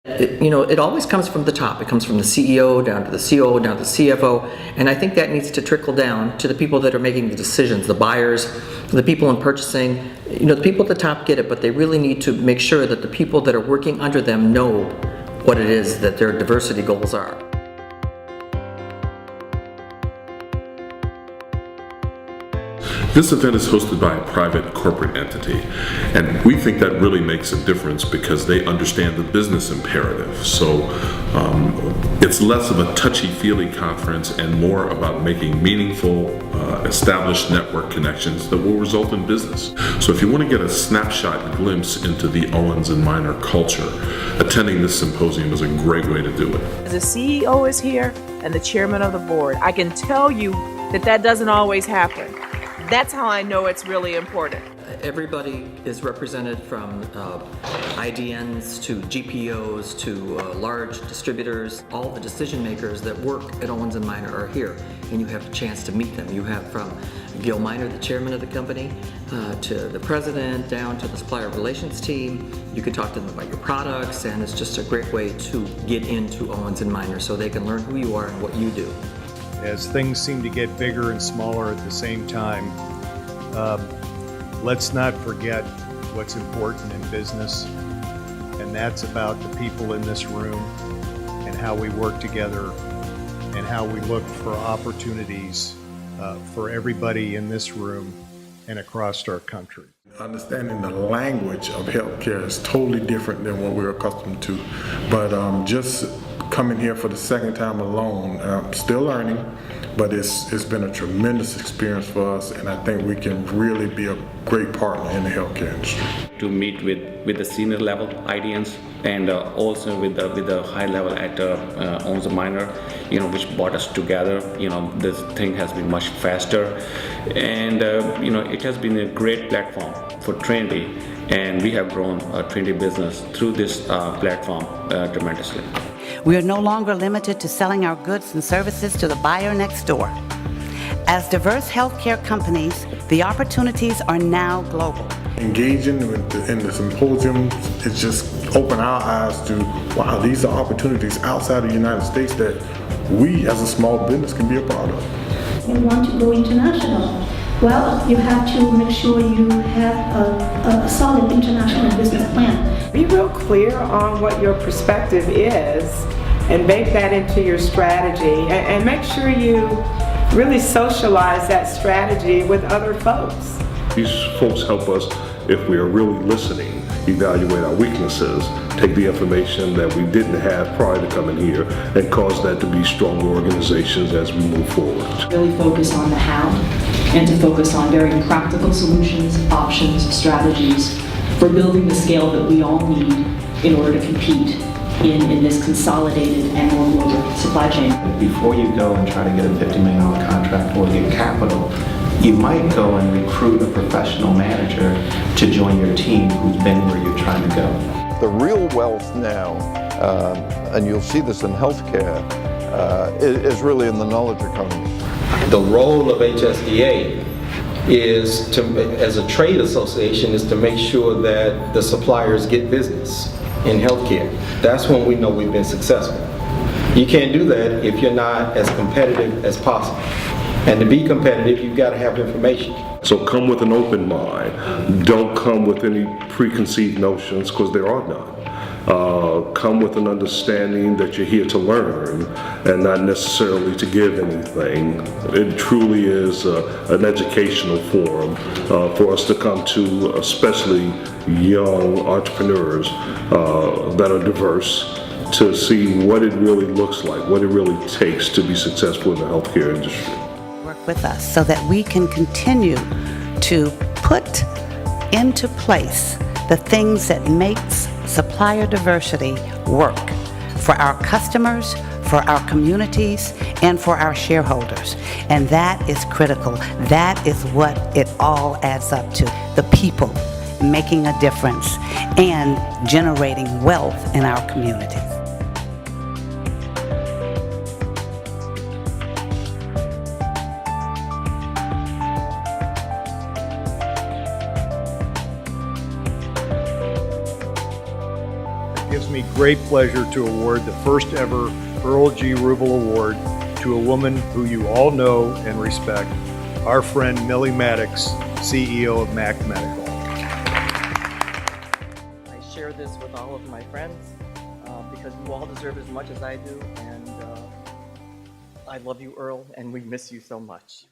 It always comes from the top. It comes from the CEO down to the COO, down to the CFO, and I think that needs to trickle down to the people that are making the decisions, the buyers, the people in purchasing. The people at the top get it, but they really need to make sure that the people that are working under them know what it is that their diversity goals are. This event is hosted by a private corporate entity, and we think that really makes a difference because they understand the business imperative. So it's less of a touchy-feely conference and more about making meaningful, established network connections that will result in business. So if you want to get a snapshot glimpse into the Owens and Minor culture, attending this symposium is a great way to do it. The CEO is here and the chairman of the board. I can tell you that doesn't always happen. That's how I know it's really important. Everybody is represented from IDNs to GPOs to large distributors. All the decision makers that work at Owens & Minor are here, and you have a chance to meet them. You have from Gil Minor, the chairman of the company, to the president, down to the supplier relations team. You can talk to them about your products, and it's just a great way to get into Owens & Minor so they can learn who you are and what you do. As things seem to get bigger and smaller at the same time, let's not forget what's important in business, and that's about the people in this room and how we work together and how we look for opportunities for everybody in this room and across our country. Understanding the language of healthcare is totally different than what we're accustomed to, but just coming here for the second time alone, still learning, but it's been a tremendous experience for us, and I think we can really be a great partner in the healthcare industry. To meet with the senior level IDNs and also with the high level at Owens & Minor, which brought us together. This thing has been much faster, and it has been a great platform for Trinity, and we have grown our Trinity business through this platform tremendously. We are no longer limited to selling our goods and services to the buyer next door. As diverse healthcare companies, the opportunities are now global. Engaging in the symposium, it's just opened our eyes to, wow, these are opportunities outside of the United States that we as a small business can be a part of. You want to go international? Well, you have to make sure you have a solid international business plan. Be real clear on what your perspective is and bake that into your strategy, and make sure you really socialize that strategy with other folks. These folks help us, if we are really listening, evaluate our weaknesses, take the information that we didn't have prior to coming here, and cause that to be stronger organizations as we move forward. Really focus on the how, and to focus on very practical solutions, options, strategies for building the scale that we all need in order to compete in this consolidated and more global supply chain. Before you go and try to get a $50 million contract or get capital, you might go and recruit a professional manager to join your team who's been where you're trying to go. The real wealth now, and you'll see this in healthcare, is really in the knowledge economy. The role of HSDA is to, as a trade association, is to make sure that the suppliers get business in healthcare. That's when we know we've been successful. You can't do that if you're not as competitive as possible. And to be competitive, you've got to have information. So come with an open mind. Don't come with any preconceived notions, because there are none. Come with an understanding that you're here to learn and not necessarily to give anything. It truly is an educational forum for us to come to, especially young entrepreneurs that are diverse, to see what it really looks like, what it really takes to be successful in the healthcare industry. Work with us so that we can continue to put into place the things that makes supplier diversity work for our customers, for our communities, and for our shareholders. And that is critical. That is what it all adds up to. The people making a difference and generating wealth in our communities. It gives me me great pleasure to award the first ever Earl G. Rubel Award to a woman who you all know and respect, our friend Millie Maddox, CEO of Mac Medical. I share this with all of my friends because you all deserve as much as I do, and I love you, Earl, and we miss you so much.